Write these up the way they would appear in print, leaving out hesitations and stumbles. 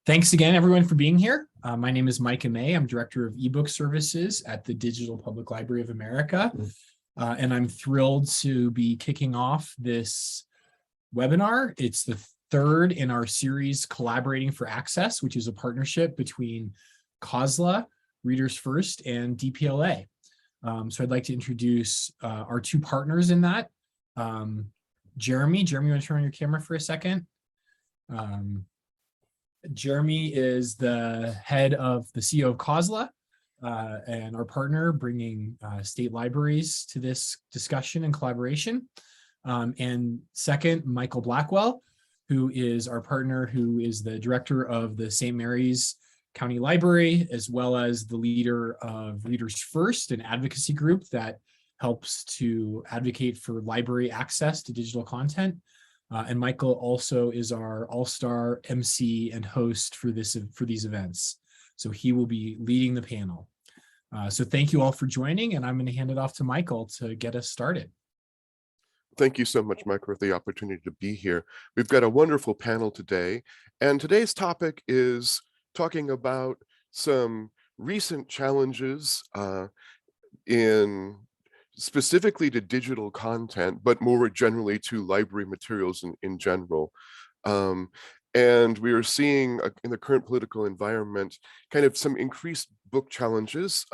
Thanks again, everyone, for being here. My name is Micah May. I'm Director of Ebook Services at the Digital Public Library of America. And I'm thrilled to be kicking off this webinar. It's the third in our series, Collaborating for Access, which is a partnership between COSLA, ReadersFirst, and DPLA. So I'd like to introduce our two partners in that. Jeremy, you want to turn on your camera for a second? Jeremy is the head of the CEO of COSLA and our partner bringing state libraries to this discussion and collaboration. And second, Michael Blackwell, who is our partner, who is the director of the St. Mary's County Library, as well as the leader of ReadersFirst, an advocacy group that helps to advocate for library access to digital content. And Michael also is our all-star MC and host for these events. So he will be leading the panel. So thank you all for joining, and I'm going to hand it off to Michael to get us started. Thank you so much, Michael, for the opportunity to be here. We've got a wonderful panel today, and today's topic is talking about some recent challenges specifically to digital content, but more generally to library materials in general. And we are seeing in the current political environment kind of some increased book challenges.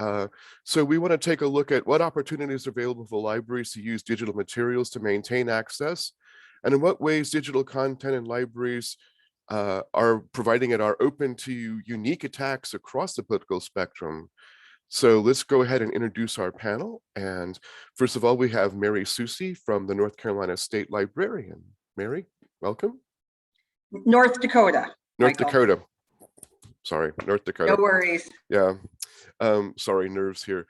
So we want to take a look at what opportunities are available for libraries to use digital materials to maintain access, and in what ways digital content and libraries are providing it are open to unique attacks across the political spectrum. So let's go ahead and introduce our panel. And first of all, we have Mary Soucie from the North Carolina State Librarian. Mary, welcome. North Dakota. North Michael. Dakota. Sorry, North Dakota. No worries. Yeah, sorry, nerves here.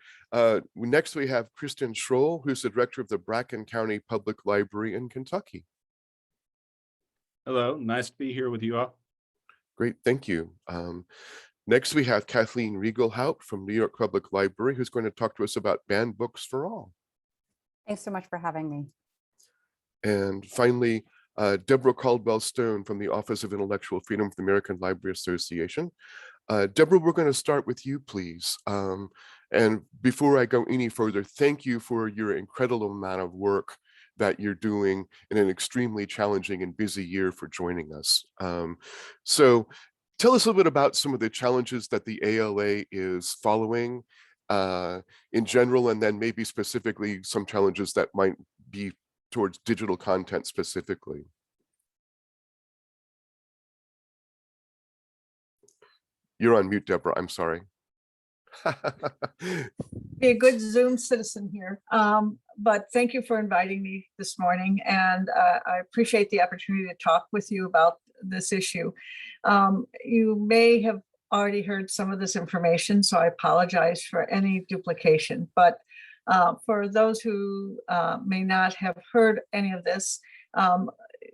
Next, we have Kristen Shroll, who's the director of the Bracken County Public Library in Kentucky. Hello, nice to be here with you all. Great, thank you. Next, we have Kathleen Riegelhaupt from New York Public Library, who's going to talk to us about banned books for all. Thanks so much for having me. And finally, Deborah Caldwell-Stone from the Office of Intellectual Freedom of the American Library Association. Deborah, we're going to start with you, please. And before I go any further, thank you for your incredible amount of work that you're doing in an extremely challenging and busy year for joining us. So tell us a little bit about some of the challenges that the ALA is following in general, and then maybe specifically some challenges that might be towards digital content specifically. You're on mute, Deborah. I'm sorry. Be a good Zoom citizen here. But thank you for inviting me this morning. And I appreciate the opportunity to talk with you about this issue. You may have already heard some of this information, so I apologize for any duplication. But for those who may not have heard any of this,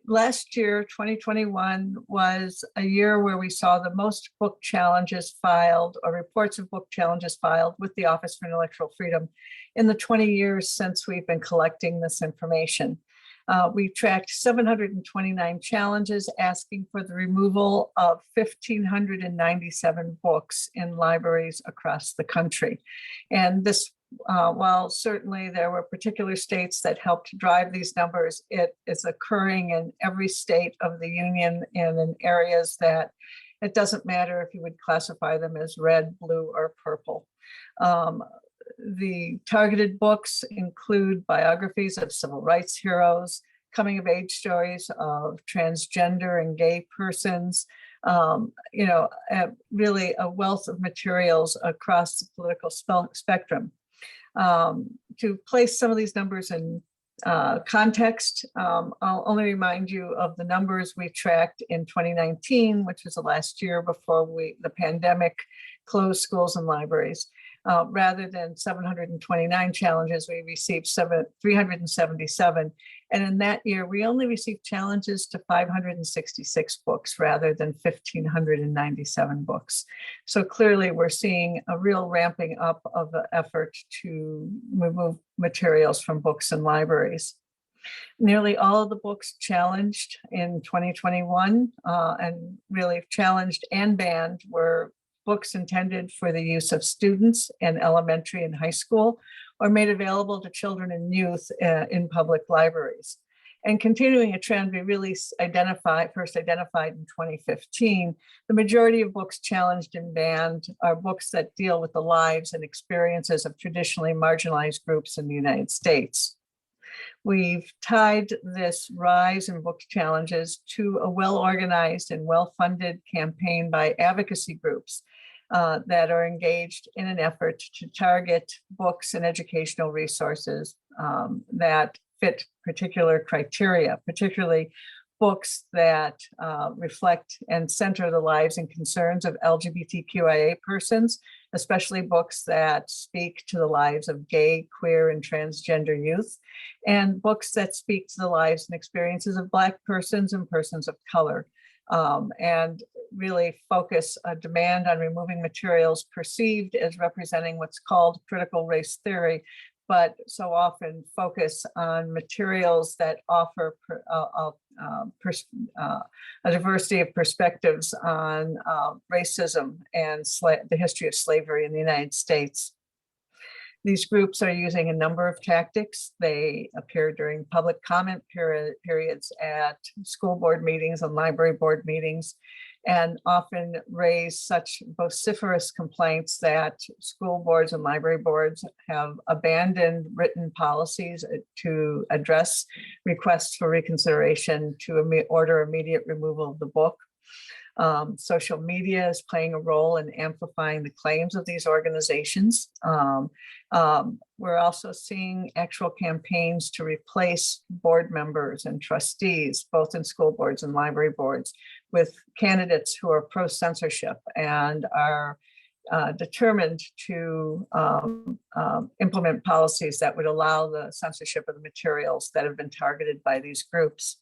last year, 2021, was a year where we saw the most book challenges filed, or reports of book challenges filed with the Office for Intellectual Freedom in the 20 years since we've been collecting this information. We tracked 729 challenges asking for the removal of 1,597 books in libraries across the country. And this, while certainly there were particular states that helped drive these numbers, it is occurring in every state of the union and in areas that it doesn't matter if you would classify them as red, blue, or purple. The targeted books include biographies of civil rights heroes, coming of age stories of transgender and gay persons, really a wealth of materials across the political spectrum. To place some of these numbers in context, I'll only remind you of the numbers we tracked in 2019, which was the last year before the pandemic closed schools and libraries. Rather than 729 challenges, we received 377. And in that year, we only received challenges to 566 books rather than 1,597 books. So clearly we're seeing a real ramping up of the effort to remove materials from books and libraries. Nearly all of the books challenged in 2021 and really challenged and banned were books intended for the use of students in elementary and high school or made available to children and youth in public libraries. And continuing a trend we really first identified in 2015, the majority of books challenged and banned are books that deal with the lives and experiences of traditionally marginalized groups in the United States. We've tied this rise in book challenges to a well-organized and well-funded campaign by advocacy groups that are engaged in an effort to target books and educational resources that fit particular criteria, particularly books that reflect and center the lives and concerns of LGBTQIA persons, especially books that speak to the lives of gay, queer, and transgender youth, and books that speak to the lives and experiences of Black persons and persons of color, and really focus a demand on removing materials perceived as representing what's called critical race theory, but so often focus on materials that offer a diversity of perspectives on racism and the history of slavery in the United States. These groups are using a number of tactics. They appear during public comment periods at school board meetings and library board meetings, and often raise such vociferous complaints that school boards and library boards have abandoned written policies to address requests for reconsideration to order immediate removal of the book. Social media is playing a role in amplifying the claims of these organizations. We're also seeing actual campaigns to replace board members and trustees, both in school boards and library boards, with candidates who are pro-censorship and are determined to implement policies that would allow the censorship of the materials that have been targeted by these groups.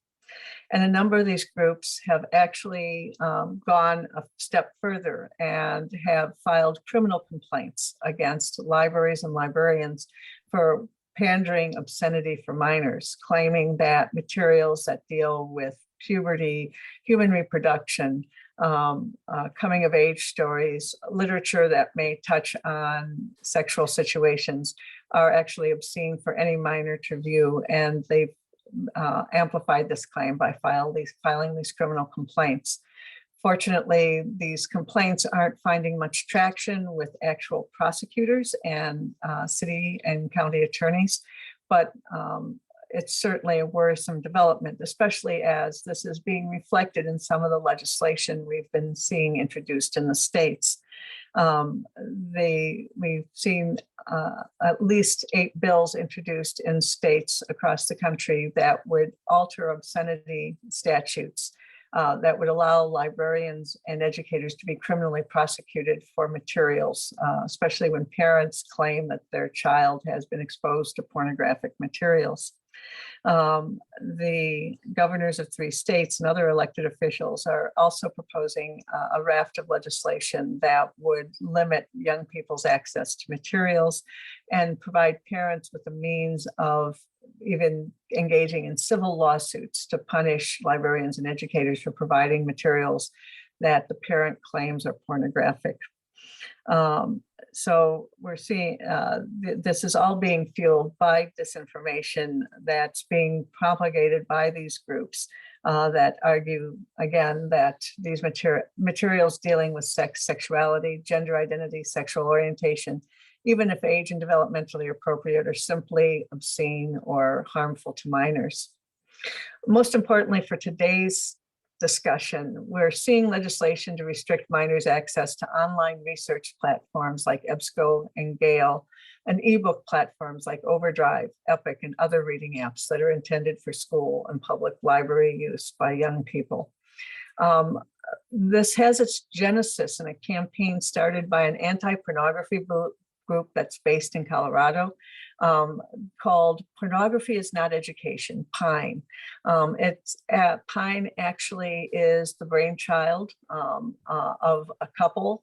And a number of these groups have actually gone a step further and have filed criminal complaints against libraries and librarians for pandering obscenity for minors, claiming that materials that deal with puberty, human reproduction, coming of age stories, literature that may touch on sexual situations are actually obscene for any minor to view. And they've amplified this claim by filing these criminal complaints. Fortunately, these complaints aren't finding much traction with actual prosecutors and city and county attorneys, but it's certainly a worrisome development, especially as this is being reflected in some of the legislation we've been seeing introduced in the states. We've seen at least 8 bills introduced in states across the country that would alter obscenity statutes that would allow librarians and educators to be criminally prosecuted for materials, especially when parents claim that their child has been exposed to pornographic materials. The governors of 3 states and other elected officials are also proposing a raft of legislation that would limit young people's access to materials and provide parents with the means of even engaging in civil lawsuits to punish librarians and educators for providing materials that the parent claims are pornographic. So we're seeing this is all being fueled by disinformation that's being propagated by these groups that argue, again, that these materials dealing with sex, sexuality, gender identity, sexual orientation, even if age and developmentally appropriate, are simply obscene or harmful to minors. Most importantly for today's discussion, we're seeing legislation to restrict minors' access to online research platforms like Ebsco and Gale, and ebook platforms like Overdrive, Epic, and other reading apps that are intended for school and public library use by young people. This has its genesis in a campaign started by an anti-pornography group that's based in Colorado, called Pornography is Not Education, PINE. PINE actually is the brainchild of a couple,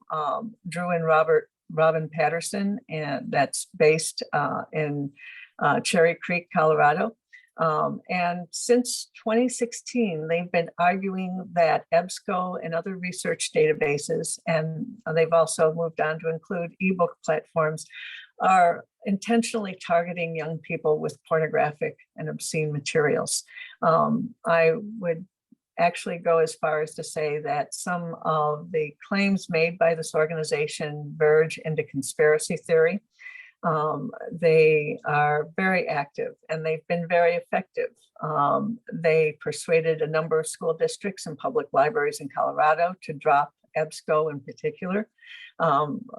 Drew and Robin Patterson, and that's based in Cherry Creek, Colorado. And since 2016, they've been arguing that Ebsco and other research databases, and they've also moved on to include ebook platforms, are intentionally targeting young people with pornographic and obscene materials. I would actually go as far as to say that some of the claims made by this organization verge into conspiracy theory. They are very active and they've been very effective. They persuaded a number of school districts and public libraries in Colorado to drop Ebsco in particular.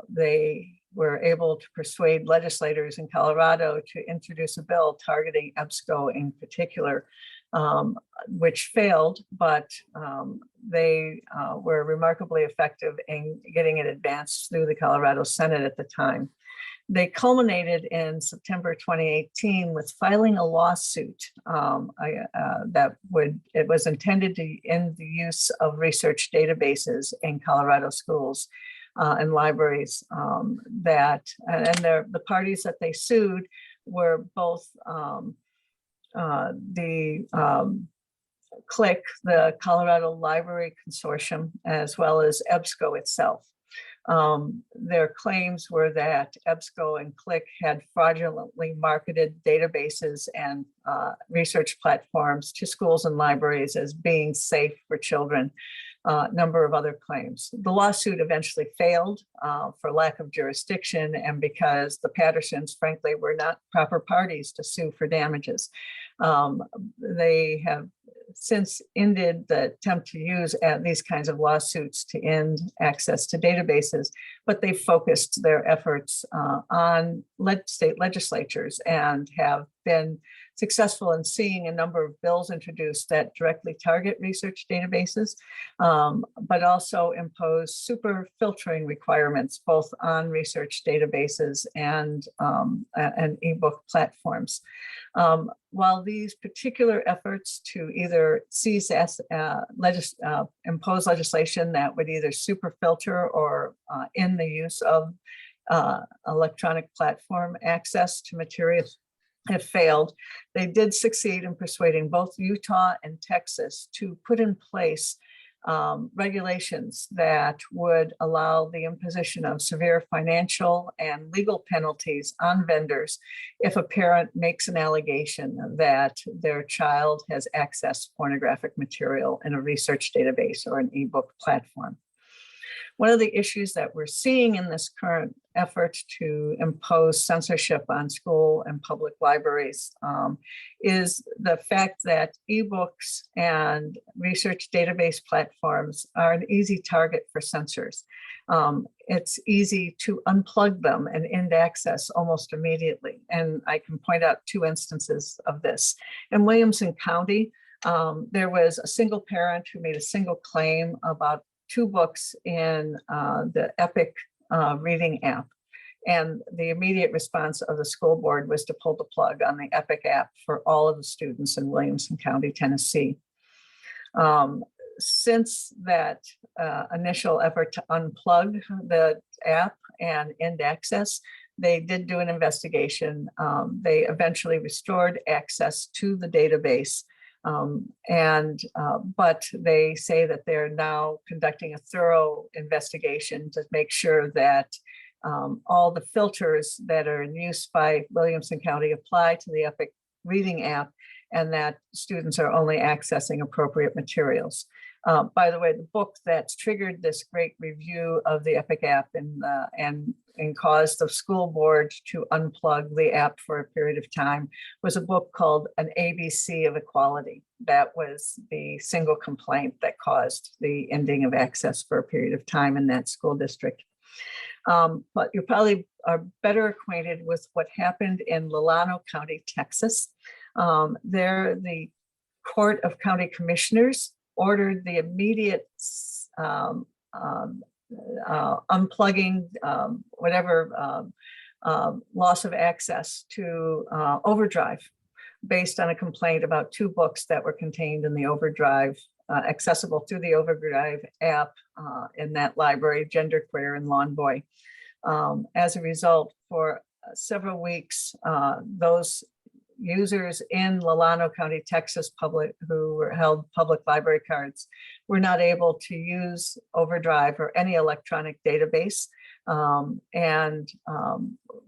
They were able to persuade legislators in Colorado to introduce a bill targeting Ebsco in particular, which failed, but they were remarkably effective in getting it advanced through the Colorado Senate at the time. They culminated in September 2018 with filing a lawsuit it was intended to end the use of research databases in Colorado schools and libraries. The parties that they sued were both the CLIC, the Colorado Library Consortium, as well as Ebsco itself. Their claims were that Ebsco and CLIC had fraudulently marketed databases and research platforms to schools and libraries as being safe for children. Number of other claims. The lawsuit eventually failed for lack of jurisdiction and because the Pattersons, frankly, were not proper parties to sue for damages. They have since ended the attempt to use these kinds of lawsuits to end access to databases, but they focused their efforts on state legislatures and have been successful in seeing a number of bills introduced that directly target research databases, but also impose super filtering requirements both on research databases and ebook platforms. While these particular efforts to either seize impose legislation that would either super filter or end the use of electronic platform access to materials have failed, they did succeed in persuading both Utah and Texas to put in place regulations that would allow the imposition of severe financial and legal penalties on vendors if a parent makes an allegation that their child has accessed pornographic material in a research database or an ebook platform. One of the issues that we're seeing in this current effort to impose censorship on school and public libraries is the fact that ebooks and research database platforms are an easy target for censors. It's easy to unplug them and end access almost immediately. And I can point out two instances of this. In Williamson County, there was a single parent who made a single claim about 2 books in the Epic reading app. And the immediate response of the school board was to pull the plug on the Epic app for all of the students in Williamson County, Tennessee. Since that initial effort to unplug the app and end access, they did do an investigation. They eventually restored access to the database. But they say that they're now conducting a thorough investigation to make sure that all the filters that are in use by Williamson County apply to the Epic reading app and that students are only accessing appropriate materials. By the way, the book that's triggered this great review of the Epic app and caused the school board to unplug the app for a period of time was a book called An ABC of Equality. That was the single complaint that caused the ending of access for a period of time in that school district. But you probably are better acquainted with what happened in Llano County, Texas. There, the Court of County Commissioners ordered the immediate unplugging whatever loss of access to Overdrive based on a complaint about 2 books that were contained in the Overdrive, accessible through the Overdrive app in that library, Genderqueer and Lawn Boy. As a result, for several weeks, those users in Llano County, Texas who were held public library cards were not able to use Overdrive or any electronic database.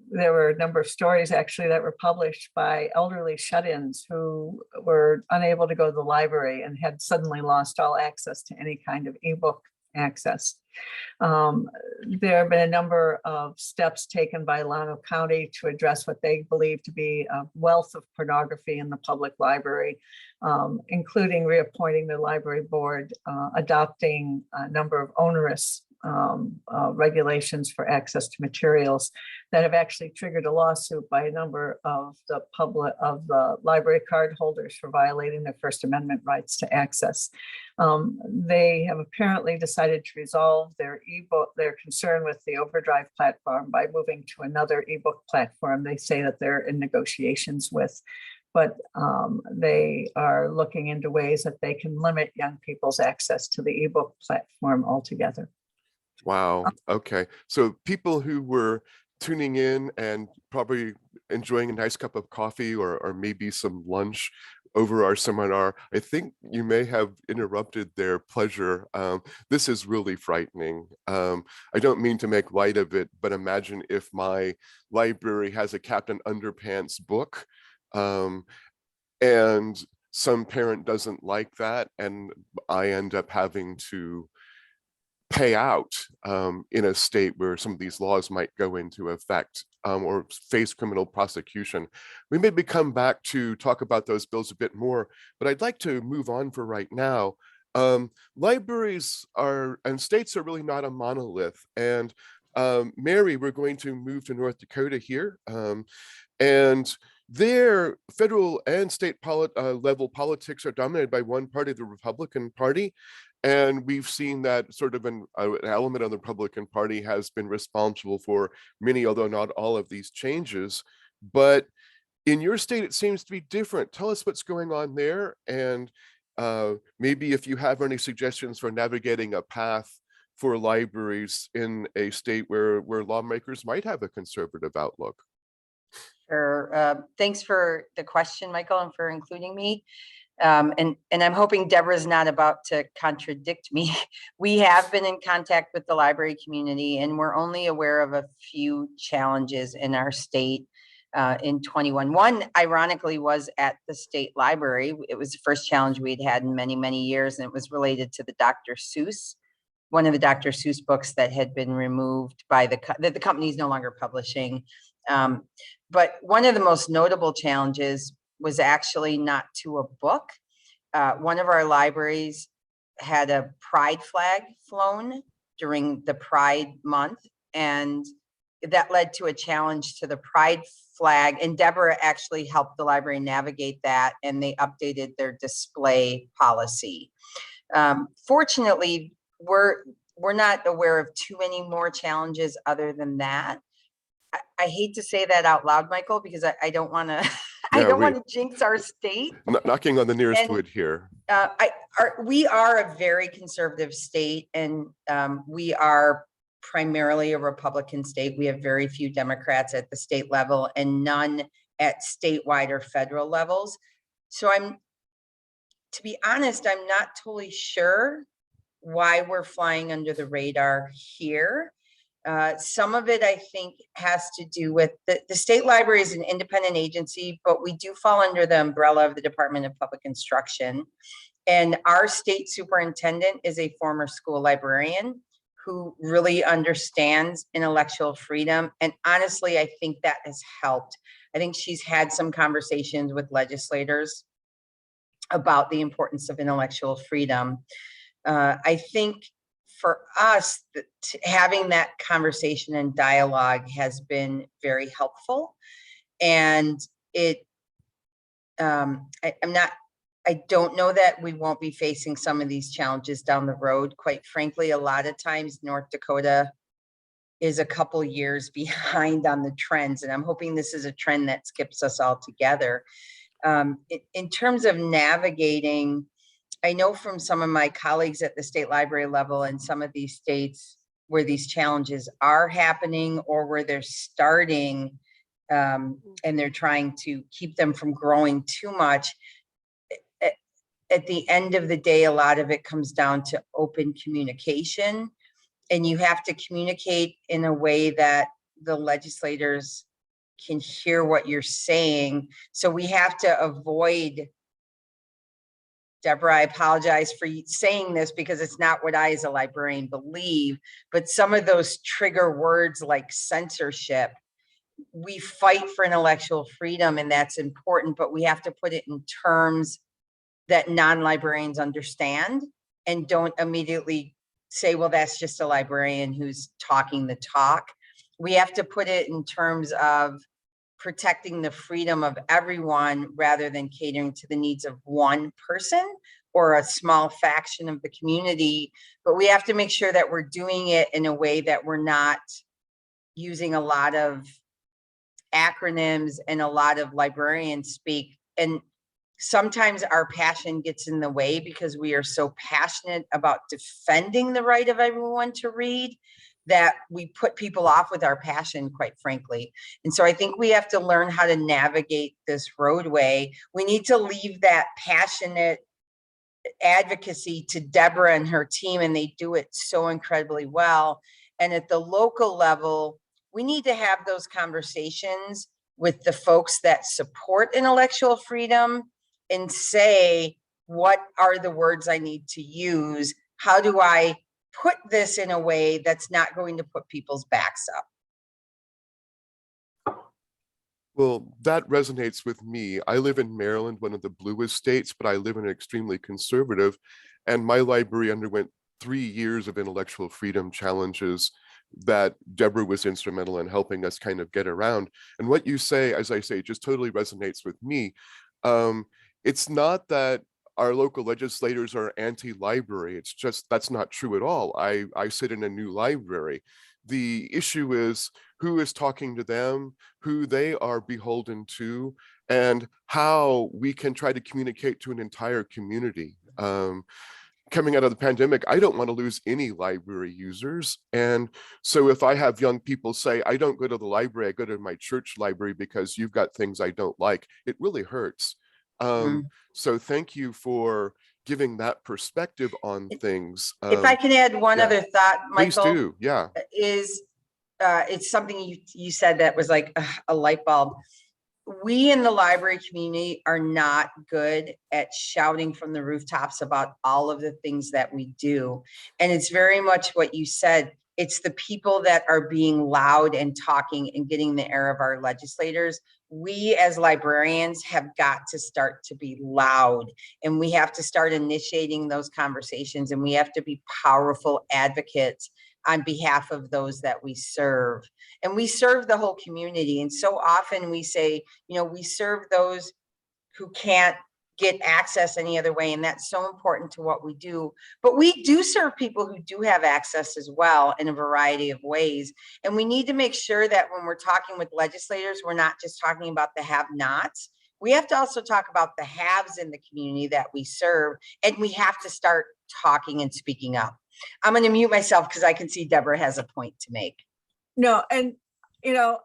There were a number of stories actually that were published by elderly shut-ins who were unable to go to the library and had suddenly lost all access to any kind of ebook access. There have been a number of steps taken by Llano County to address what they believe to be a wealth of pornography in the public library, including reappointing the library board, adopting a number of onerous regulations for access to materials that have actually triggered a lawsuit by a number of the library card holders for violating their First Amendment rights to access. They have apparently decided to resolve their concern with the Overdrive platform by moving to another ebook platform they say that they're in negotiations with. But they are looking into ways that they can limit young people's access to the ebook platform altogether. Wow. Okay. So people who were tuning in and probably enjoying a nice cup of coffee or maybe some lunch over our seminar, I think you may have interrupted their pleasure. This is really frightening. I don't mean to make light of it, but imagine if my library has a Captain Underpants book and some parent doesn't like that, and I end up having to pay out in a state where some of these laws might go into effect or face criminal prosecution. We maybe come back to talk about those bills a bit more, but I'd like to move on for right now. Libraries and states are really not a monolith. And Mary, we're going to move to North Dakota here. And their federal and state level politics are dominated by one party, the Republican Party. And we've seen that sort of an element of the Republican Party has been responsible for many, although not all, of these changes. But in your state, it seems to be different. Tell us what's going on there. And maybe if you have any suggestions for navigating a path for libraries in a state where lawmakers might have a conservative outlook. Sure. Thanks for the question, Michael, and for including me. And I'm hoping Deborah's not about to contradict me. We have been in contact with the library community, and we're only aware of a few challenges in our state in 21. One, ironically, was at the state library. It was the first challenge we'd had in many, many years, and it was related to the Dr. Seuss, one of the Dr. Seuss books that had been removed by the company is no longer publishing. But one of the most notable challenges was actually not to a book. One of our libraries had a pride flag flown during the Pride Month, and that led to a challenge to the pride flag. And Deborah actually helped the library navigate that, and they updated their display policy. Fortunately, we're not aware of too many more challenges other than that. I hate to say that out loud, Michael, because I don't want to. I don't want to jinx our state. Knocking on the nearest wood here. We are a very conservative state, and we are primarily a Republican state. We have very few Democrats at the state level and none at statewide or federal levels. So to be honest, I'm not totally sure why we're flying under the radar here. Some of it, I think, has to do with the state library is an independent agency, but we do fall under the umbrella of the Department of Public Instruction. And our state superintendent is a former school librarian who really understands intellectual freedom. And honestly, I think that has helped. I think she's had some conversations with legislators about the importance of intellectual freedom. I think for us, having that conversation and dialogue has been very helpful. And I don't know that we won't be facing some of these challenges down the road. Quite frankly, a lot of times North Dakota is a couple years behind on the trends. And I'm hoping this is a trend that skips us all together. In terms of navigating, I know from some of my colleagues at the state library level in some of these states where these challenges are happening or where they're starting, and they're trying to keep them from growing too much. At the end of the day, a lot of it comes down to open communication, and you have to communicate in a way that the legislators can hear what you're saying. So we have to avoid, Deborah, I apologize for saying this because it's not what I as a librarian believe, but some of those trigger words like censorship, we fight for intellectual freedom and that's important, but we have to put it in terms that non-librarians understand and don't immediately say, well, that's just a librarian who's talking the talk. We have to put it in terms of protecting the freedom of everyone rather than catering to the needs of one person or a small faction of the community. But we have to make sure that we're doing it in a way that we're not using a lot of acronyms and a lot of librarian speak. And sometimes our passion gets in the way because we are so passionate about defending the right of everyone to read that we put people off with our passion, quite frankly. And so I think we have to learn how to navigate this roadway. We need to leave that passionate advocacy to Deborah and her team, and they do it so incredibly well. And at the local level, we need to have those conversations with the folks that support intellectual freedom and say, what are the words I need to use? How do I put this in a way that's not going to put people's backs up? Well, that resonates with me. I live in Maryland, one of the bluest states, but I live in an extremely conservative, and my library underwent 3 years of intellectual freedom challenges that Deborah was instrumental in helping us kind of get around. And what you say, as I say, just totally resonates with me. It's not that our local legislators are anti-library. It's just, that's not true at all. I sit in a new library. The issue is who is talking to them, who they are beholden to, and how we can try to communicate to an entire community. Coming out of the pandemic, I don't want to lose any library users. And so if I have young people say, I don't go to the library, I go to my church library because you've got things I don't like, it really hurts. So thank you for giving that perspective on things. If I can add one other thought, Michael. Please do, yeah. Is it's something you said that was like a light bulb. We in the library community are not good at shouting from the rooftops about all of the things that we do. And it's very much what you said. It's the people that are being loud and talking and getting the ear of our legislators. We as librarians have got to start to be loud, and we have to start initiating those conversations, and we have to be powerful advocates on behalf of those that we serve. And we serve the whole community. And so often we say, you know, we serve those who can't get access any other way. And that's so important to what we do. But we do serve people who do have access as well in a variety of ways. And we need to make sure that when we're talking with legislators, we're not just talking about the have-nots. We have to also talk about the haves in the community that we serve. And we have to start talking and speaking up. I'm going to mute myself because I can see Deborah has a point to make. No, and you know,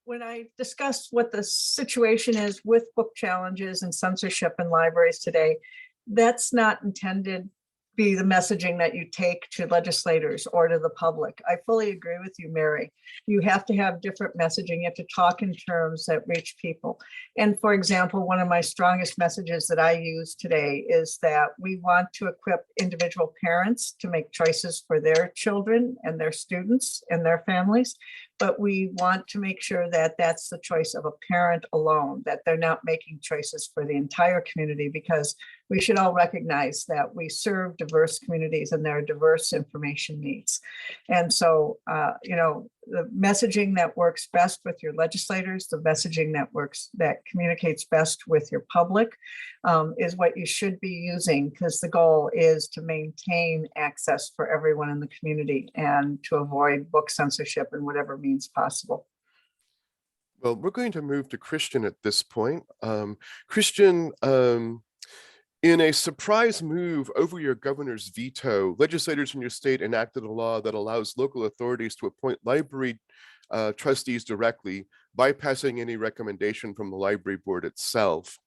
when I discussed what the situation is with book challenges and censorship in libraries today, that's not intended to be the messaging that you take to legislators or to the public. I fully agree with you, Mary. You have to have different messaging. You have to talk in terms that reach people. And for example, one of my strongest messages that I use today is that we want to equip individual parents to make choices for their children and their students and their families. But we want to make sure that that's the choice of a parent alone, that they're not making choices for the entire community, because we should all recognize that we serve diverse communities and there are diverse information needs. And so, you know, the messaging that works best with your legislators, the messaging that communicates best with your public is what you should be using, because the goal is to maintain access for everyone in the community and to avoid book censorship in whatever means possible. Well, we're going to move to Christian at this point. Christian, in a surprise move over your governor's veto, legislators in your state enacted a law that allows local authorities to appoint library trustees directly, bypassing any recommendation from the library board itself.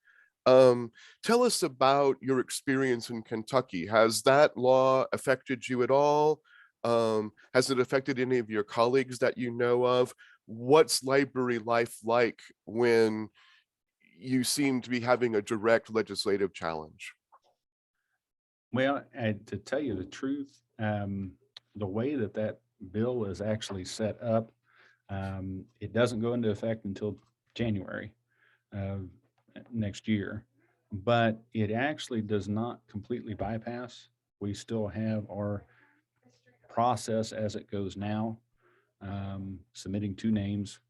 Tell us about your experience in Kentucky. Has that law affected you at all? Has it affected any of your colleagues that you know of? What's library life like when you seem to be having a direct legislative challenge? Well, to tell you the truth, the way that that bill is actually set up, it doesn't go into effect until January of next year, but it actually does not completely bypass. We still have our process as it goes now, submitting 2 names.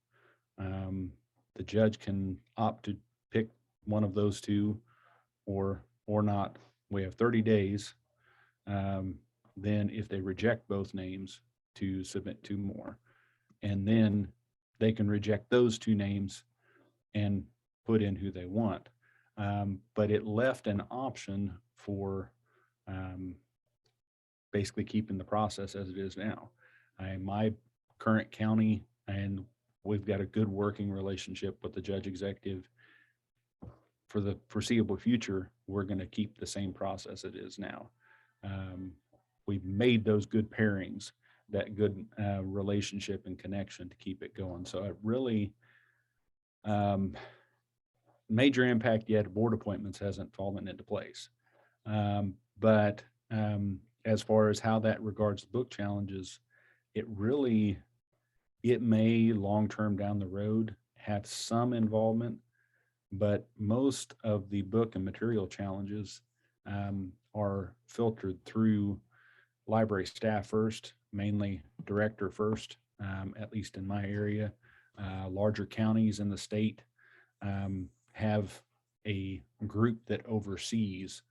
The judge can opt to pick one of those 2 or not. We have 30 days. Then if they reject both names, to submit 2 more. And then they can reject those 2 names and put in who they want. But it left an option for basically keeping the process as it is now. My current county, and we've got a good working relationship with the judge executive. For the foreseeable future, we're going to keep the same process it is now. We've made those good pairings, that good relationship and connection to keep it going. So it really, major impact yet, board appointments hasn't fallen into place. But as far as how that regards the book challenges, it may long-term down the road have some involvement, but most of the book and material challenges are filtered through library staff first, mainly director first, at least in my area. Larger counties in the state have a group that oversees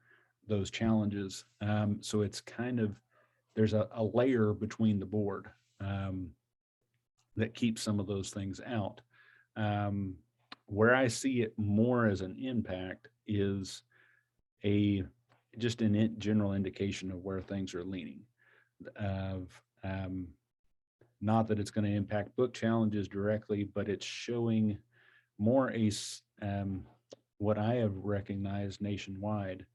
those challenges. So it's kind of, there's a layer between the board that keeps some of those things out. Where I see it more as an impact is just a general indication of where things are leaning. Not that it's going to impact book challenges directly, but it's showing more what I have recognized nationwide,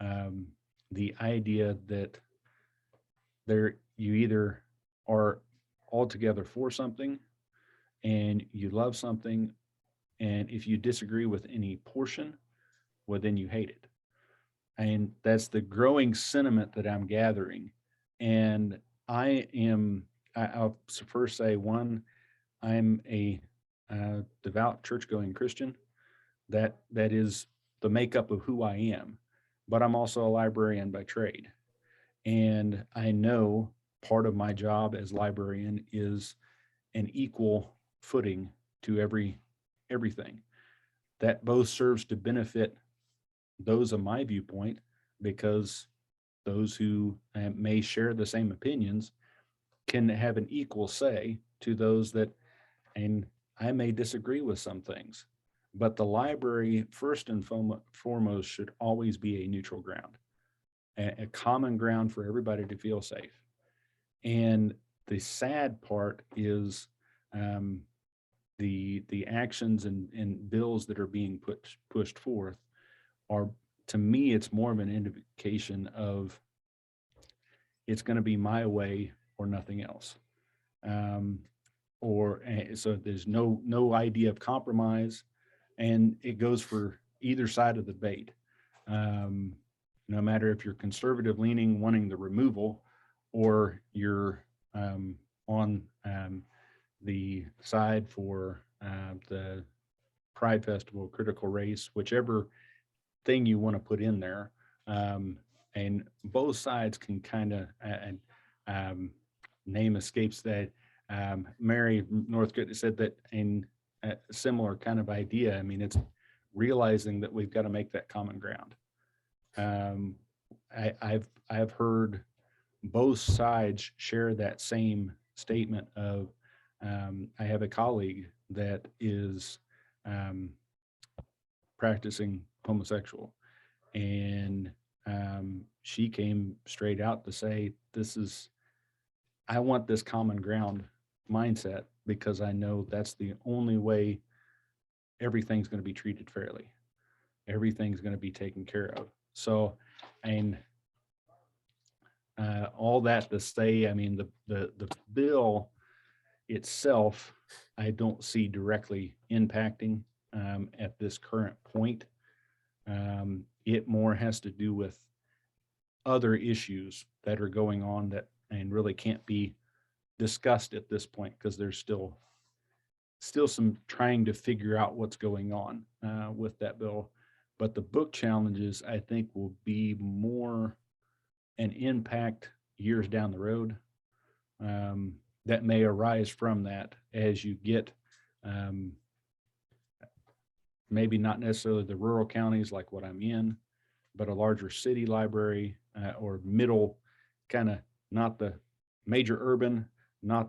the idea that you either are altogether for something and you love something, and if you disagree with any portion, well, then you hate it. And that's the growing sentiment that I'm gathering. And I'll first say, one, I'm a devout church-going Christian. That is the makeup of who I am. But I'm also a librarian by trade. And I know part of my job as librarian is an equal footing to everything. That both serves to benefit those of my viewpoint, because those who may share the same opinions can have an equal say to those that, and I may disagree with some things, but the library first and foremost should always be a neutral ground, a common ground for everybody to feel safe. And the sad part is the actions and bills that are being pushed forth are, to me, it's more of an indication of it's going to be my way or nothing else. So there's no idea of compromise, and it goes for either side of the debate. No matter if you're conservative leaning, wanting the removal, or you're on the side for the Pride Festival, critical race, whichever thing you want to put in there. And both sides can kind of, name escapes that, Mary Northcote said that in a similar kind of idea. I mean, it's realizing that we've got to make that common ground. I've heard both sides share that same statement of, I have a colleague that is practicing homosexual, and she came straight out to say, I want this common ground mindset because I know that's the only way everything's going to be treated fairly. Everything's going to be taken care of. So, and all that to say, I mean, the bill itself, I don't see directly impacting at this current point. It more has to do with other issues that are going on that and really can't be discussed at this point because there's still some trying to figure out what's going on with that bill. But the book challenges, I think, will be more an impact years down the road that may arise from that as you get maybe not necessarily the rural counties like what I'm in, but a larger city library or middle, kind of not the major urban, not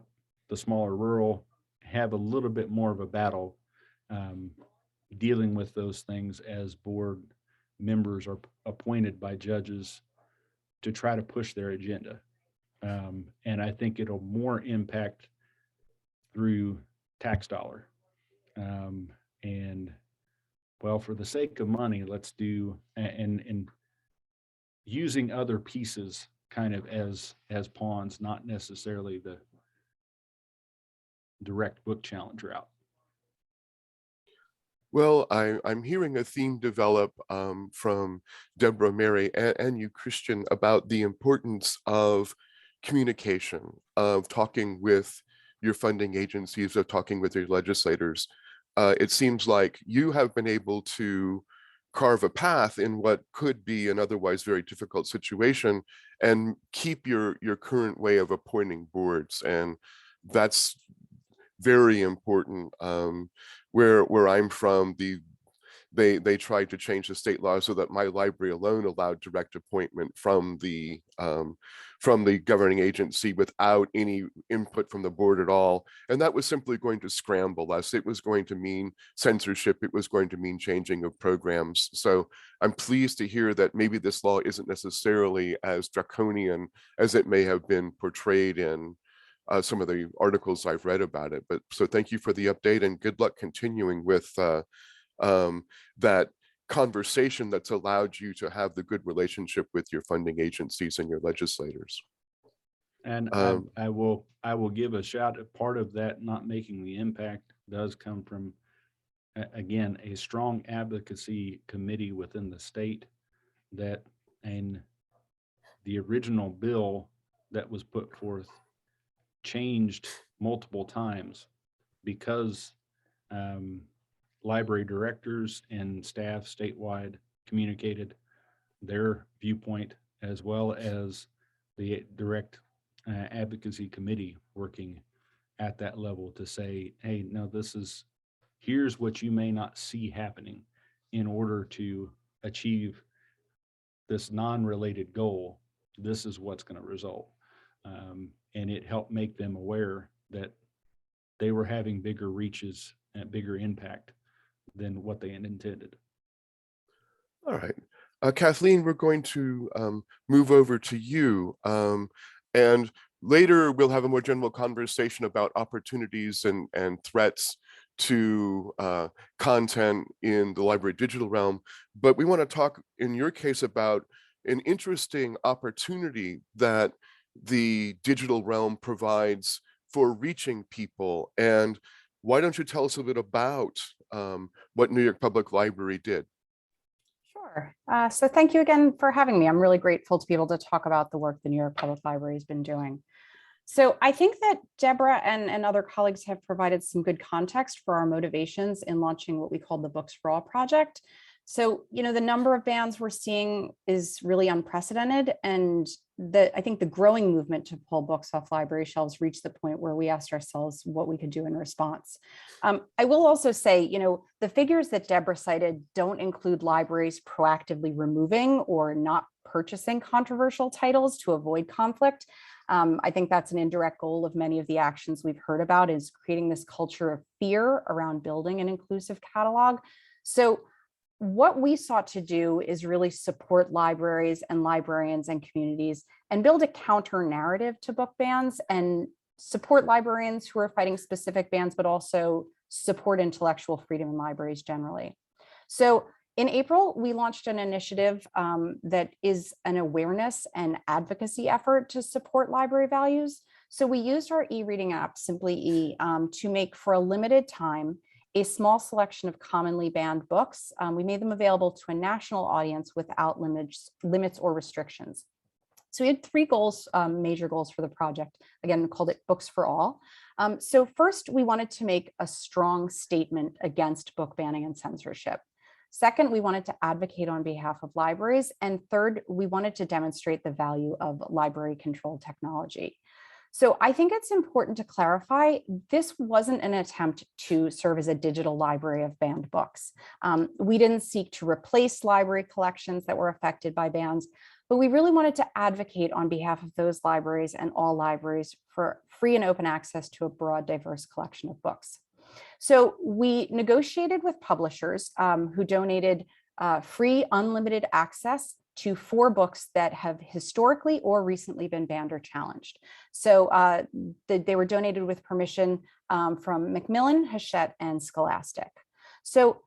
the smaller rural, have a little bit more of a battle dealing with those things as board members are appointed by judges to try to push their agenda. And I think it'll more impact through tax dollar. And well, for the sake of money, let's do, and using other pieces kind of as pawns, not necessarily the direct book challenge route. Well, I'm hearing a theme develop from Deborah, Mary, and you, Christian, about the importance of communication, of talking with your funding agencies, of talking with your legislators. It seems like you have been able to carve a path in what could be an otherwise very difficult situation and keep your current way of appointing boards. And that's very important. Where I'm from, they tried to change the state law so that my library alone allowed direct appointment from the governing agency without any input from the board at all. And that was simply going to scramble us. It was going to mean censorship. It was going to mean changing of programs. So I'm pleased to hear that maybe this law isn't necessarily as draconian as it may have been portrayed in some of the articles I've read about it. But so thank you for the update and good luck continuing with that conversation that's allowed you to have the good relationship with your funding agencies and your legislators. And I will give a shout. Part of that not making the impact does come from, again, a strong advocacy committee within the state that, and the original bill that was put forth changed multiple times because library directors and staff statewide communicated their viewpoint, as well as the direct advocacy committee working at that level to say, hey, no, here's what you may not see happening in order to achieve this non-related goal. This is what's going to result. And it helped make them aware that they were having bigger reaches and bigger impact than what they had intended. All right. Kathleen, we're going to move over to you. And later we'll have a more general conversation about opportunities and threats to content in the library digital realm. But we want to talk in your case about an interesting opportunity that the digital realm provides for reaching people. And why don't you tell us a bit about what New York Public Library did? Sure. So thank you again for having me. I'm really grateful to be able to talk about the work the New York Public Library has been doing. So I think that Deborah and other colleagues have provided some good context for our motivations in launching what we call the Books for All project. So, the number of bans we're seeing is really unprecedented. And I think the growing movement to pull books off library shelves reached the point where we asked ourselves what we could do in response. I will also say, the figures that Deborah cited don't include libraries proactively removing or not purchasing controversial titles to avoid conflict. I think that's an indirect goal of many of the actions we've heard about, is creating this culture of fear around building an inclusive catalog. So what we sought to do is really support libraries and librarians and communities and build a counter narrative to book bans and support librarians who are fighting specific bans, but also support intellectual freedom in libraries generally. So in April, we launched an initiative that is an awareness and advocacy effort to support library values. So we used our e-reading app, Simply E, to make, for a limited time, a small selection of commonly banned books. We made them available to a national audience without limits or restrictions. So we had three goals, major goals for the project. Again, we called it Books for All. So first, we wanted to make a strong statement against book banning and censorship. Second, we wanted to advocate on behalf of libraries. And third, we wanted to demonstrate the value of library control technology. So I think it's important to clarify, this wasn't an attempt to serve as a digital library of banned books. We didn't seek to replace library collections that were affected by bans, but we really wanted to advocate on behalf of those libraries and all libraries for free and open access to a broad, diverse collection of books. So we negotiated with publishers who donated free, unlimited access to 4 books that have historically or recently been banned or challenged. So they were donated with permission from Macmillan, Hachette, and Scholastic. So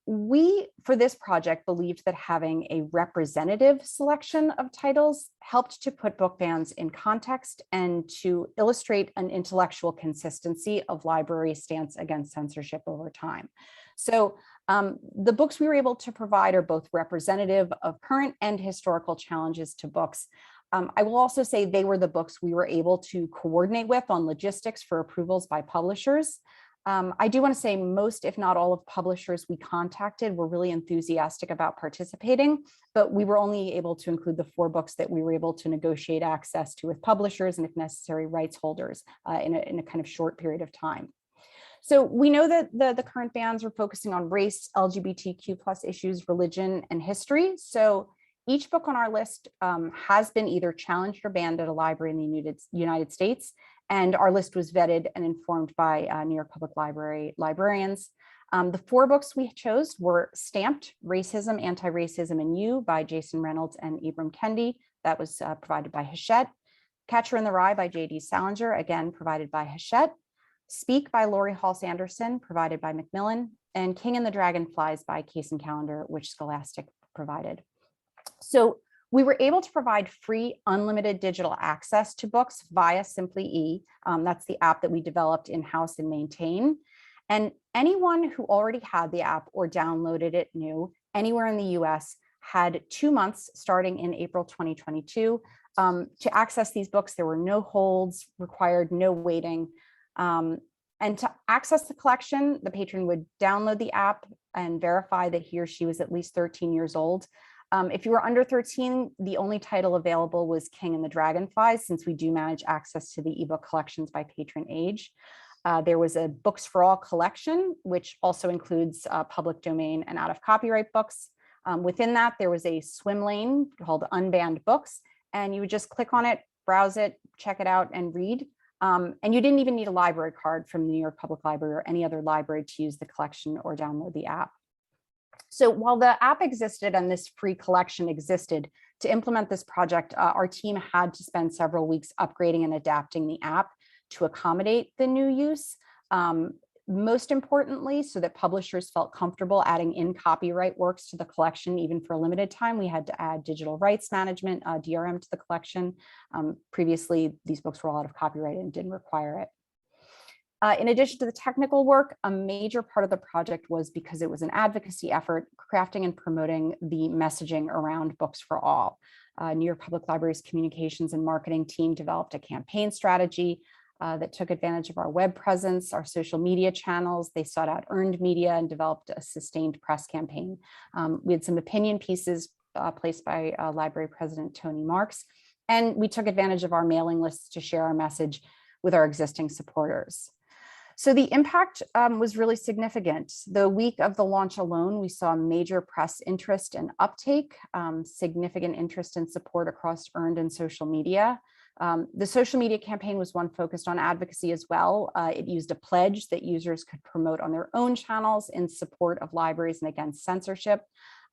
we, for this project, believed that having a representative selection of titles helped to put book bans in context and to illustrate an intellectual consistency of library stance against censorship over time. So the books we were able to provide are both representative of current and historical challenges to books. I will also say they were the books we were able to coordinate with on logistics for approvals by publishers. I do want to say most, if not all, of publishers we contacted were really enthusiastic about participating, but we were only able to include the 4 books that we were able to negotiate access to with publishers and, if necessary, rights holders in a kind of short period of time. So we know that the current bans are focusing on race, LGBTQ+ issues, religion, and history. So each book on our list has been either challenged or banned at a library in the United States. And our list was vetted and informed by New York Public Library librarians. The 4 books we chose were Stamped: Racism, Anti-Racism, and You by Jason Reynolds and Ibram Kendi. That was provided by Hachette. Catcher in the Rye by J.D. Salinger, again provided by Hachette. Speak by Lori Hall Sanderson, provided by Macmillan. And King and the Dragonflies by Case and Calendar, which Scholastic provided. So we were able to provide free, unlimited digital access to books via Simply E. That's the app that we developed in-house and maintain. And anyone who already had the app or downloaded it new anywhere in the US had 2 months starting in April 2022 to access these books. There were no holds required, no waiting. And to access the collection, the patron would download the app and verify that he or she was at least 13 years old. If you were under 13, the only title available was King and the Dragonflies, since we do manage access to the ebook collections by patron age. There was a Books for All collection, which also includes public domain and out of copyright books. Within that, there was a swim lane called Unbanned Books, and you would just click on it, browse it, check it out, and read. And you didn't even need a library card from the New York Public Library or any other library to use the collection or download the app. So while the app existed and this free collection existed, to implement this project, our team had to spend several weeks upgrading and adapting the app to accommodate the new use. Most importantly, so that publishers felt comfortable adding in copyright works to the collection, even for a limited time, we had to add digital rights management, DRM, to the collection. Previously, these books were all out of copyright and didn't require it. In addition to the technical work, a major part of the project was, because it was an advocacy effort, crafting and promoting the messaging around Books for All. New York Public Library's communications and marketing team developed a campaign strategy that took advantage of our web presence, our social media channels. They sought out earned media and developed a sustained press campaign. We had some opinion pieces placed by Library President Tony Marks, and we took advantage of our mailing lists to share our message with our existing supporters. So the impact was really significant. The week of the launch alone, we saw major press interest and uptake, significant interest and support across earned and social media. The social media campaign was one focused on advocacy as well. It used a pledge that users could promote on their own channels in support of libraries and against censorship.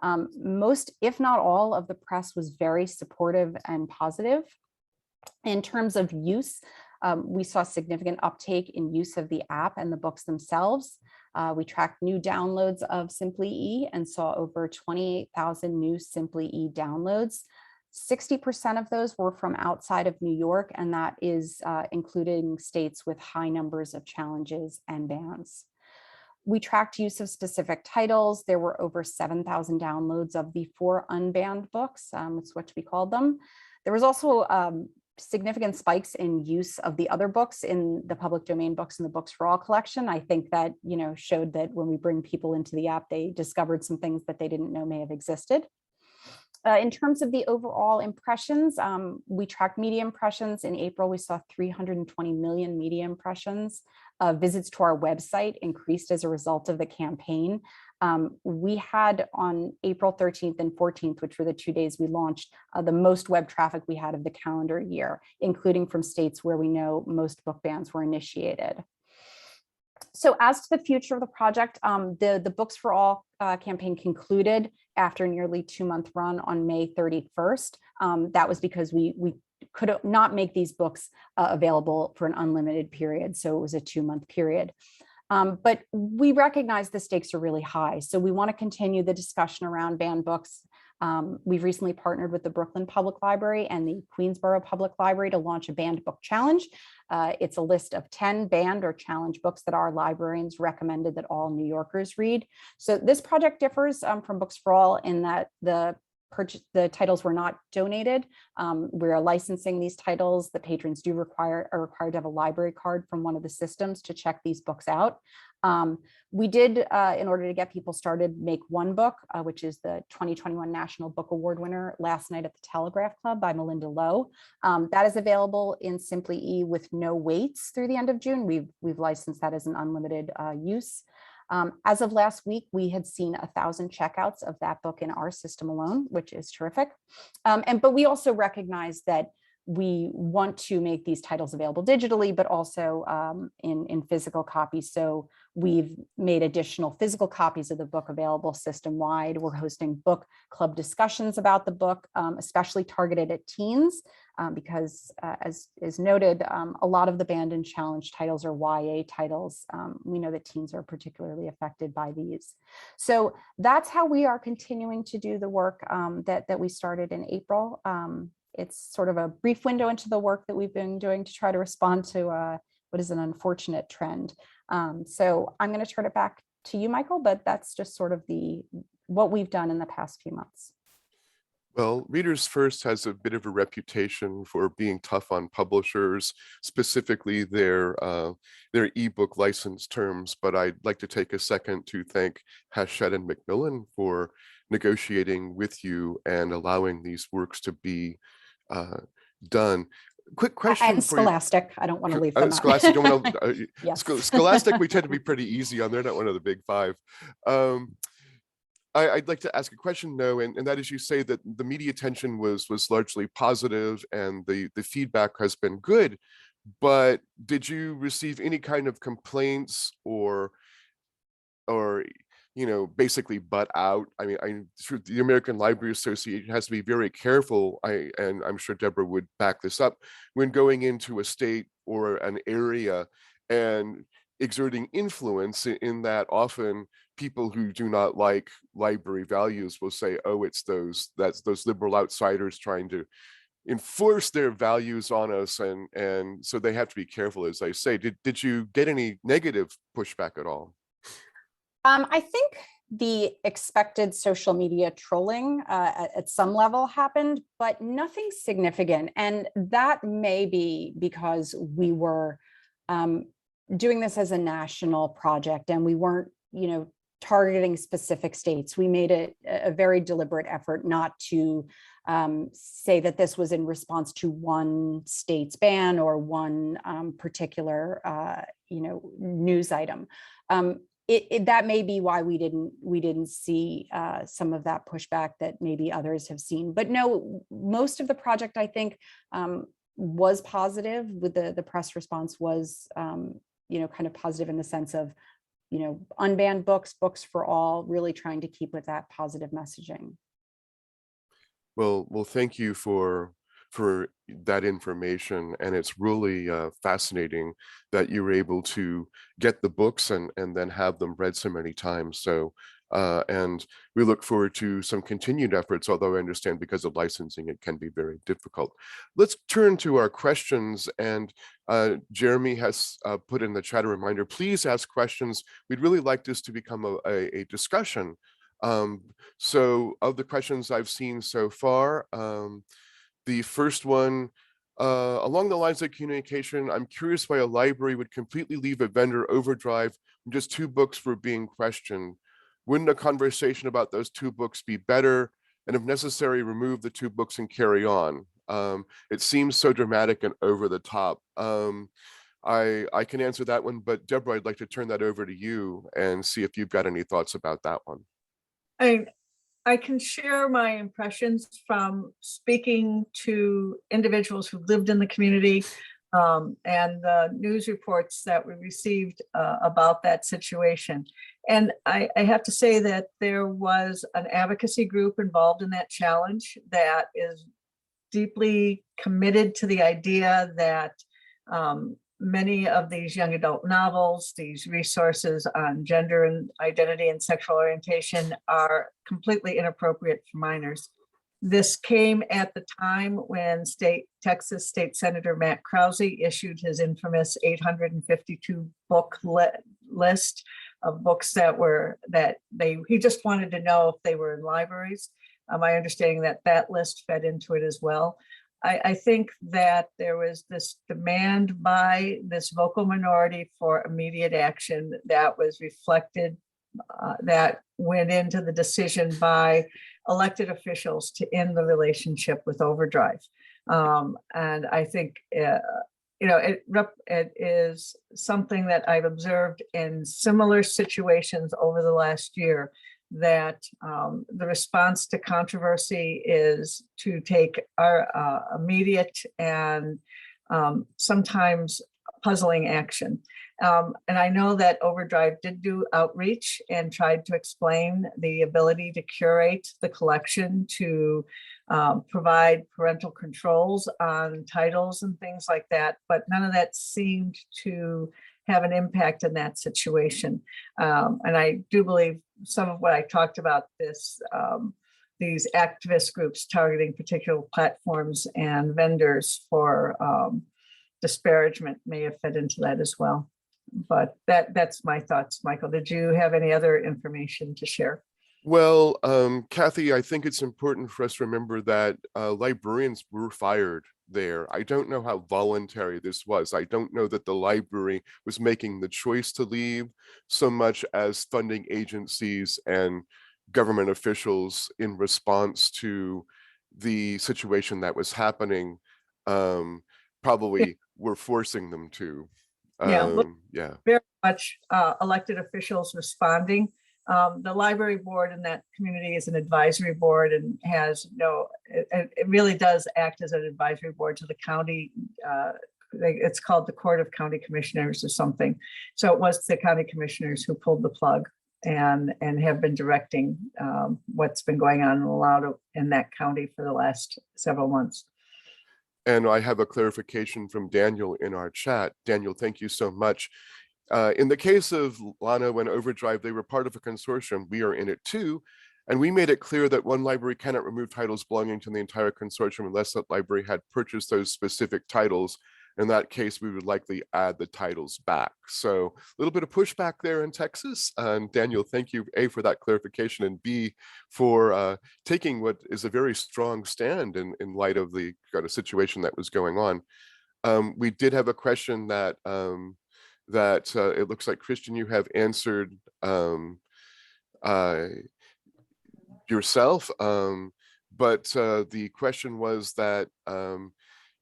Most, if not all, of the press was very supportive and positive. In terms of use, We saw significant uptake in use of the app and the books themselves. We tracked new downloads of Simply E and saw over 28,000 new Simply E downloads. 60% of those were from outside of New York, and that is including states with high numbers of challenges and bans. We tracked use of specific titles. There were over 7,000 downloads of the 4 unbanned books, it's what we called them. There was also significant spikes in use of the other books in the public domain books and the Books for All collection. I think that, showed that when we bring people into the app, they discovered some things that they didn't know may have existed. In terms of the overall impressions, we tracked media impressions. In April, we saw 320 million media impressions. Visits to our website increased as a result of the campaign. We had on April 13th and 14th, which were the 2 days we launched, the most web traffic we had of the calendar year, including from states where we know most book bans were initiated. So as to the future of the project, the Books for All campaign concluded after a nearly 2-month run on May 31st. That was because we could not make these books available for an unlimited period. So it was a 2-month period. But we recognize the stakes are really high. So we want to continue the discussion around banned books. We've recently partnered with the Brooklyn Public Library and the Queensborough Public Library to launch a banned book challenge. It's a list of 10 banned or challenge books that our librarians recommended that all New Yorkers read. So this project differs from Books for All in that the titles were not donated. We're licensing these titles. The patrons are required to have a library card from one of the systems to check these books out. We did, in order to get people started, make one book, which is the 2021 National Book Award winner, Last Night at the Telegraph Club by Melinda Lowe. That is available in Simply E with no waits through the end of June. We've licensed that as an unlimited use. As of last week, we had seen 1,000 checkouts of that book in our system alone, which is terrific. But we also recognize that we want to make these titles available digitally, but also in physical copies. So we've made additional physical copies of the book available system-wide. We're hosting book club discussions about the book, especially targeted at teens, because as is noted, a lot of the banned and challenged titles are YA titles. We know that teens are particularly affected by these. So that's how we are continuing to do the work that we started in April. It's sort of a brief window into the work that we've been doing to try to respond to what is an unfortunate trend. So I'm going to turn it back to you, Michael, but that's just sort of what we've done in the past few months. Well, ReadersFirst has a bit of a reputation for being tough on publishers, specifically their ebook license terms. But I'd like to take a second to thank Hachette and Macmillan for negotiating with you and allowing these works to be done. Quick question and for you. Scholastic. I don't want to leave them out. Scholastic, don't want to, Yes. Scholastic, we tend to be pretty easy on. They're not one of the big five. I'd like to ask a question, though, and that is, you say that the media attention was largely positive and the feedback has been good, but did you receive any kind of complaints or basically butt out? I mean, through the American Library Association has to be very careful, and I'm sure Deborah would back this up, when going into a state or an area and exerting influence in that. Often people who do not like library values will say, oh, it's those liberal outsiders trying to enforce their values on us, and so they have to be careful, as I say. Did you get any negative pushback at all? I think the expected social media trolling at some level happened, but nothing significant. And that may be because we were doing this as a national project and we weren't, targeting specific states. We made it a very deliberate effort not to say that this was in response to one state's ban or one particular, news item. That may be why we didn't see some of that pushback that maybe others have seen. But no, most of the project, I think, was positive. With the press response was, kind of positive in the sense of, unbanned books, Books for All, really trying to keep with that positive messaging. Well, thank you for for that information. And it's really fascinating that you were able to get the books and then have them read so many times. So, and we look forward to some continued efforts, although I understand because of licensing, it can be very difficult. Let's turn to our questions. And Jeremy has put in the chat a reminder, please ask questions. We'd really like this to become a discussion. So of the questions I've seen so far, the first one, along the lines of communication, I'm curious why a library would completely leave a vendor overdrive when just 2 books were being questioned. Wouldn't a conversation about those 2 books be better? And if necessary, remove the 2 books and carry on. It seems so dramatic and over the top. I can answer that one, but Deborah, I'd like to turn that over to you and see if you've got any thoughts about that one. I can share my impressions from speaking to individuals who lived in the community and the news reports that we received about that situation. And I have to say that there was an advocacy group involved in that challenge that is deeply committed to the idea that many of these young adult novels, these resources on gender and identity and sexual orientation are completely inappropriate for minors. This came at the time when Texas State Senator Matt Krause issued his infamous 852 book list of books he just wanted to know if they were in libraries. My understanding that list fed into it as well. I think that there was this demand by this vocal minority for immediate action that was reflected, that went into the decision by elected officials to end the relationship with Overdrive. And I think, it is something that I've observed in similar situations over the last year, that the response to controversy is to take our immediate and sometimes puzzling action. And I know that Overdrive did do outreach and tried to explain the ability to curate the collection, to provide parental controls on titles and things like that, but none of that seemed to have an impact in that situation. And I do believe some of what I talked about, these activist groups targeting particular platforms and vendors for disparagement may have fed into that as well. But that's my thoughts. Michael, did you have any other information to share? Well, Kathy, I think it's important for us to remember that librarians were fired there. I don't know how voluntary this was. I don't know that the library was making the choice to leave so much as funding agencies and government officials in response to the situation that was happening probably were forcing them to. Yeah. Very much elected officials responding. The library board in that community is an advisory board and has it really does act as an advisory board to the county. It's called the Court of County Commissioners or something. So it was the county commissioners who pulled the plug and have been directing what's been going on in that county for the last several months. And I have a clarification from Daniel in our chat. Daniel, thank you so much. In the case of Lana and Overdrive, they were part of a consortium. We are in it too. And we made it clear that one library cannot remove titles belonging to the entire consortium unless that library had purchased those specific titles. In that case, we would likely add the titles back. So a little bit of pushback there in Texas. And Daniel, thank you, A, for that clarification, and B, for taking what is a very strong stand in light of the kind of situation that was going on. We did have a question that it looks like, Christian, you have answered yourself. But the question was that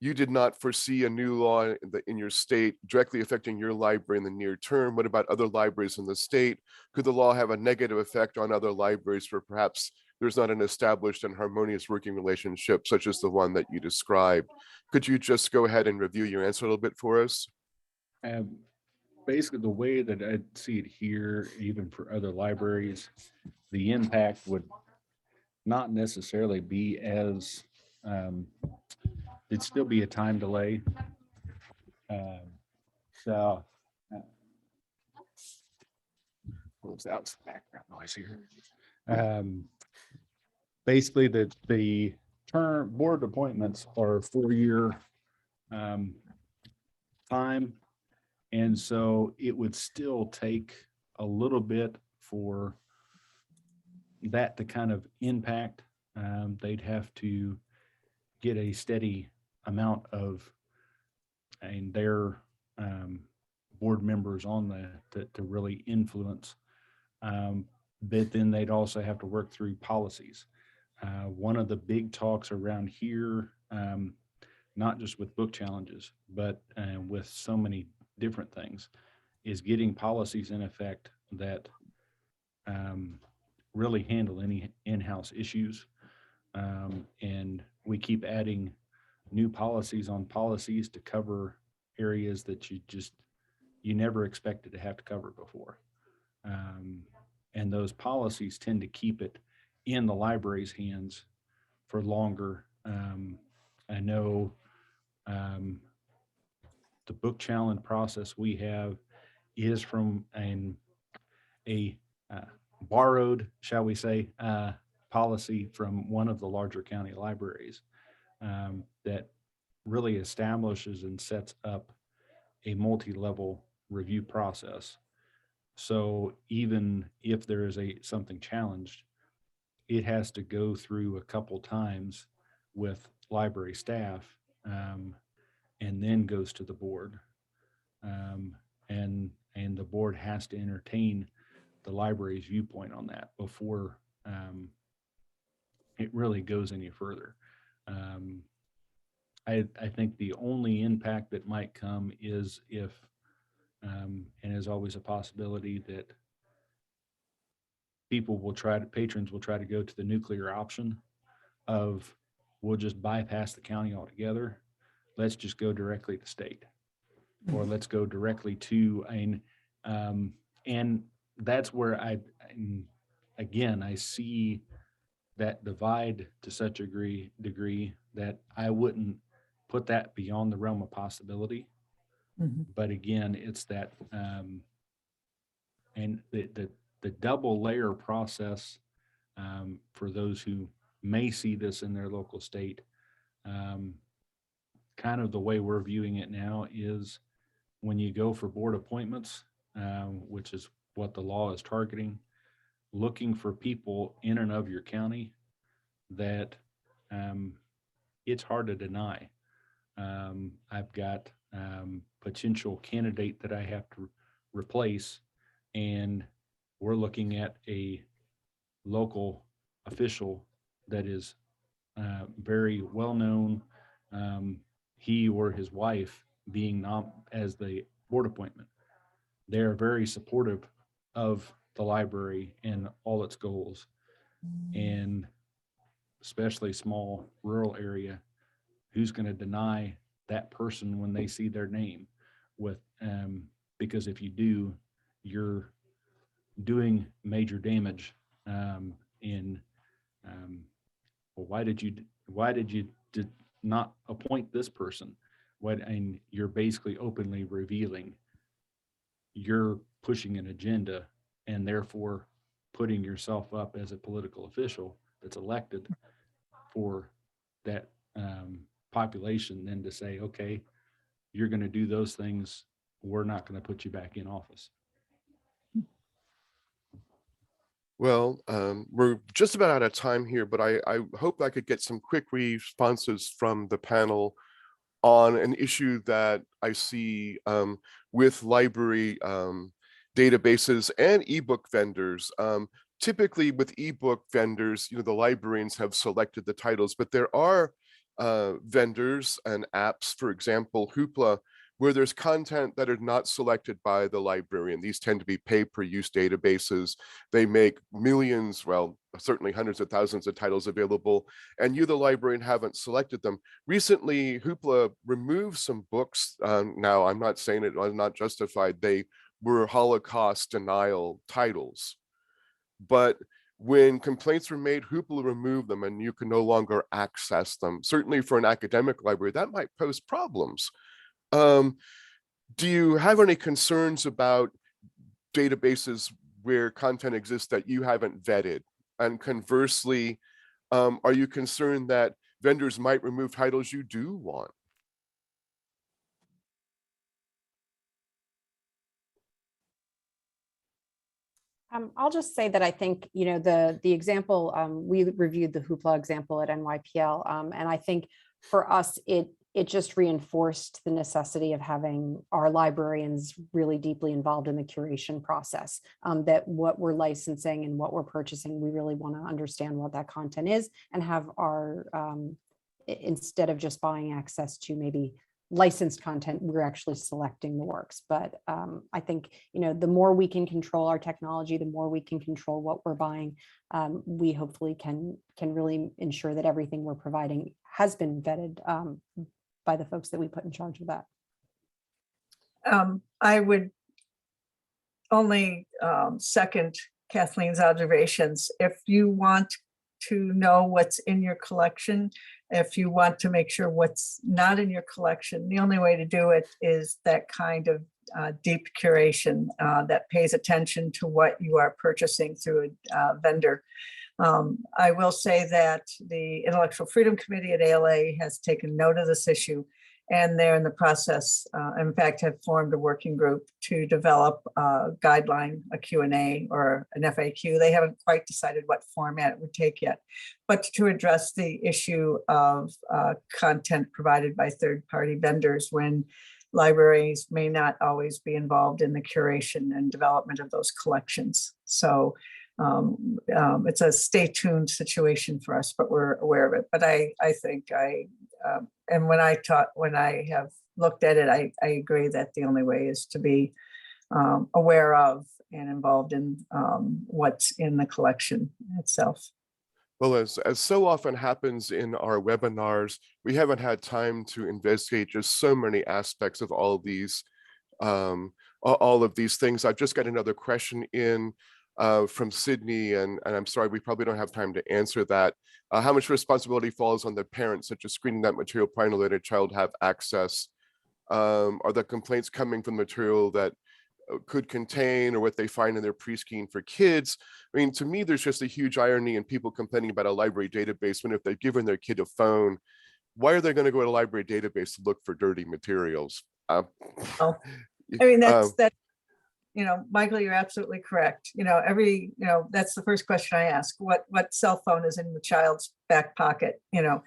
you did not foresee a new law in your state directly affecting your library in the near term. What about other libraries in the state? Could the law have a negative effect on other libraries where perhaps there's not an established and harmonious working relationship such as the one that you described? Could you just go ahead and review your answer a little bit for us? Basically, the way that I see it here, even for other libraries, the impact would not necessarily be as there'd still be a time delay. So close out some background noise here. Basically, the term board appointments are 4-year time, and so it would still take a little bit for that to kind of impact. They'd have to get a steady amount of and their board members on that to really influence. But then they'd also have to work through policies. One of the big talks around here, not just with book challenges, but with so many different things, is getting policies in effect that really handle any in-house issues. And we keep adding new policies on policies to cover areas that you never expected to have to cover before. And those policies tend to keep it in the library's hands for longer. I know the book challenge process we have is from a borrowed, shall we say, policy from one of the larger county libraries that really establishes and sets up a multi-level review process. So even if there is something challenged, it has to go through a couple times with library staff and then goes to the board. And the board has to entertain the library's viewpoint on that before it really goes any further. I think the only impact that might come is if, and is always a possibility, that patrons will try to go to the nuclear option of, we'll just bypass the county altogether. Let's just go directly to state, or let's go directly to, and that's where I see that divide to such a degree that I wouldn't put that beyond the realm of possibility. Mhm. But again, it's that, and the double layer process for those who may see this in their local state, kind of the way we're viewing it now is when you go for board appointments, which is what the law is targeting, looking for people in and of your county that it's hard to deny. I've got potential candidate that I have to replace, and we're looking at a local official that is very well known, he or his wife being as the board appointment. They're very supportive of the library and all its goals, and especially small rural area, who's going to deny that person when they see their name with, because if you do, you're doing major damage well, why did you not appoint this person? And you're basically openly revealing you're pushing an agenda, and therefore putting yourself up as a political official that's elected for that population, then to say, okay, you're going to do those things, we're not going to put you back in office. Well, we're just about out of time here, but I hope I could get some quick responses from the panel on an issue that I see with library databases and ebook vendors. Typically with ebook vendors, the librarians have selected the titles, but there are vendors and apps, for example, Hoopla, where there's content that are not selected by the librarian. These tend to be pay-per-use databases. They make millions, well, certainly hundreds of thousands of titles available, and you, the librarian, haven't selected them. Recently, Hoopla removed some books. Now, I'm not saying it was not justified. They were Holocaust denial titles. But when complaints were made, Hoopla removed them and you can no longer access them. Certainly for an academic library, that might pose problems. Do you have any concerns about databases where content exists that you haven't vetted? And conversely, are you concerned that vendors might remove titles you do want? I'll just say that I think, you know, the example, we reviewed the Hoopla example at NYPL, and I think for us, it just reinforced the necessity of having our librarians really deeply involved in the curation process, that what we're licensing and what we're purchasing, we really want to understand what that content is and have our, instead of just buying access to maybe licensed content, we're actually selecting the works. But I think, you know, the more we can control our technology, the more we can control what we're buying, we hopefully can really ensure that everything we're providing has been vetted by the folks that we put in charge of that. I would only second Kathleen's observations. If you want to know what's in your collection, if you want to make sure what's not in your collection, the only way to do it is that kind of deep curation that pays attention to what you are purchasing through a vendor. I will say that the Intellectual Freedom Committee at ALA has taken note of this issue, and they're in the process, in fact, have formed a working group to develop a guideline, a Q&A or an FAQ. They haven't quite decided what format it would take yet, but to address the issue of content provided by third-party vendors when libraries may not always be involved in the curation and development of those collections. So it's a stay tuned situation for us, but we're aware of it. But I think and when I have looked at it, I agree that the only way is to be aware of and involved in what's in the collection itself. Well, as so often happens in our webinars, we haven't had time to investigate just so many aspects of all of these things. I've just got another question in from Sydney, and I'm sorry, we probably don't have time to answer that. How much responsibility falls on the parents, such as screening that material prior to letting a child have access? Are the complaints coming from material that could contain or what they find in their pre-screen for kids? I mean, to me, there's just a huge irony in people complaining about a library database when if they've given their kid a phone, why are they going to go to a library database to look for dirty materials? I mean, that's you know, Michael, you're absolutely correct. You know, that's the first question I ask. What cell phone is in the child's back pocket? You know,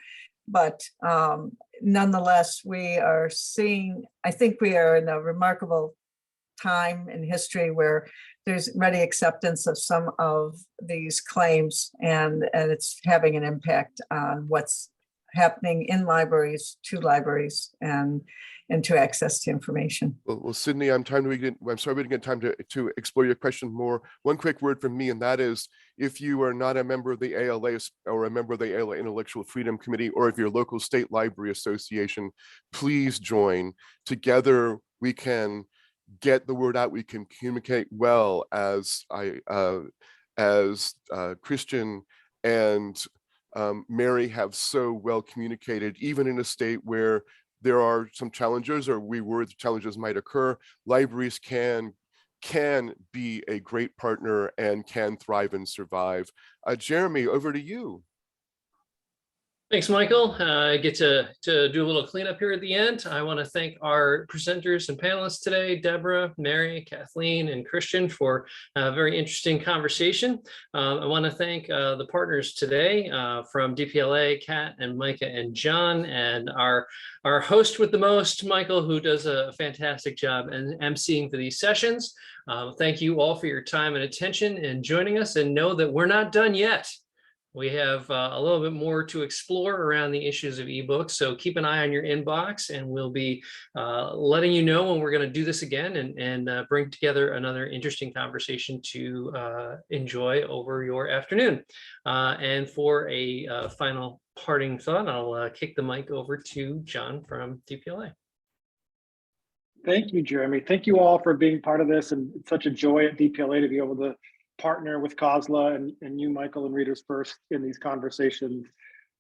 but nonetheless, we are seeing, I think we are in a remarkable time in history where there's ready acceptance of some of these claims, and it's having an impact on what's happening in libraries, to libraries, and to access to information. Well, Sydney, I'm sorry we didn't get time to explore your question more. One quick word from me, and that is, if you are not a member of the ALA or a member of the ALA Intellectual Freedom Committee, or if your local state library association, please join. Together, we can get the word out. We can communicate well as Christian and Mary have so well communicated, even in a state where there are some challenges, or we worry the challenges might occur. Libraries can be a great partner and can thrive and survive. Jeremy, over to you. Thanks, Michael. I get to do a little cleanup here at the end. I want to thank our presenters and panelists today, Deborah, Mary, Kathleen, and Christian, for a very interesting conversation. I want to thank the partners today from DPLA, Kat and Micah and John, and our host with the most, Michael, who does a fantastic job and emceeing for these sessions. Thank you all for your time and attention and joining us, and know that we're not done yet. We have a little bit more to explore around the issues of ebooks, so keep an eye on your inbox, and we'll be letting you know when we're going to do this again and bring together another interesting conversation to enjoy over your afternoon. And for a final parting thought, I'll kick the mic over to John from DPLA. Thank you, Jeremy. Thank you all for being part of this, and it's such a joy at DPLA to be able to partner with COSLA and you, Michael, and Readers First in these conversations.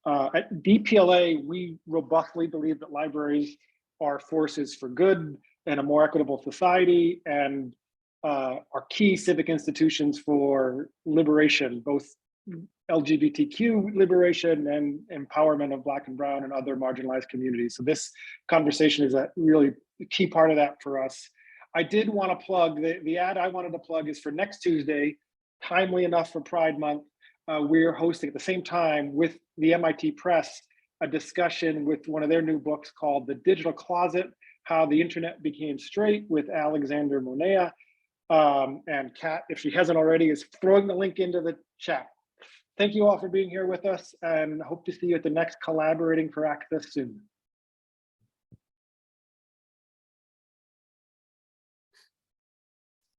At DPLA, we robustly believe that libraries are forces for good and a more equitable society, and are key civic institutions for liberation, both LGBTQ liberation and empowerment of Black and Brown and other marginalized communities. So this conversation is a really key part of that for us. I did want to plug, the ad I wanted to plug is for next Tuesday, timely enough for Pride Month. We're hosting at the same time with the MIT Press a discussion with one of their new books called The Digital Closet, How the Internet Became Straight, with Alexander Monea. And Kat, if she hasn't already, is throwing the link into the chat. Thank you all for being here with us, and hope to see you at the next Collaborating for Access soon.